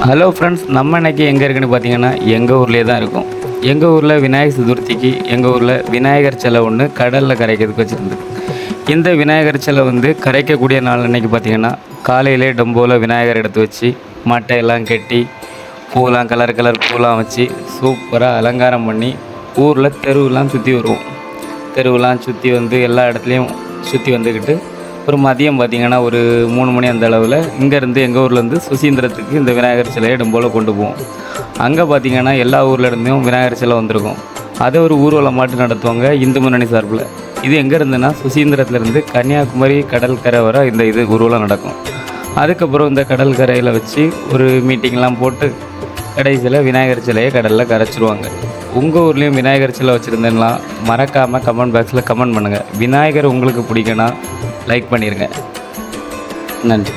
Hello friends, நம்ம இன்றைக்கி எங்கே இருக்குன்னு பார்த்தீங்கன்னா எங்கள் ஊர்லேயே தான் இருக்கும். எங்கள் ஊரில் விநாயகர் சதுர்த்திக்கு எங்கள் ஊரில் விநாயகர் சிலை ஒன்று கடலில் கரைக்கிறதுக்கு வச்சுருந்து. இந்த விநாயகர் சிலை கரைக்கக்கூடிய நாள் அன்றைக்கி பார்த்திங்கன்னா காலையிலே டம்போவில் விநாயகர் எடுத்து வச்சு மட்டையெல்லாம் கட்டி பூலாம் கலர் பூலாம் வச்சு சூப்பராக அலங்காரம் பண்ணி ஊரில் தெருவெலாம் சுற்றி வருவோம். தெருவெலாம் சுற்றி எல்லா இடத்துலையும் சுற்றி வந்துக்கிட்டு ஒரு மதியம் பார்த்திங்கன்னா ஒரு 3 மணி அந்த அளவில் இங்கேருந்து எங்கள் ஊர்லேருந்து சுசீந்திரத்துக்கு இந்த விநாயகர் சிலையை டம்போல் கொண்டு போவோம். அங்கே பார்த்திங்கன்னா எல்லா ஊர்லேருந்தும் விநாயகர் சிலை வந்திருக்கும். அதை ஒரு ஊர்வலம் மாட்டு நடத்துவாங்க இந்து முன்னணி சார்பில். இது எங்கே இருந்துன்னா சுசீந்திரத்துலேருந்து கன்னியாகுமரி கடற்கரை வர இந்த ஊர்வலம் நடக்கும். அதுக்கப்புறம் இந்த கடற்கரையில் வச்சு ஒரு மீட்டிங்லாம் போட்டு கடைசியில் விநாயகர் சிலையை கடலில் கரைச்சிருவாங்க. உங்கள் ஊர்லேயும் விநாயகர் சிலை வச்சுருந்தேன்னா மறக்காமல் கமெண்ட் பாக்ஸில் கமெண்ட் பண்ணுங்கள். விநாயகர் உங்களுக்கு பிடிக்குன்னா லைக் பண்ணிடுங்க. நன்றி.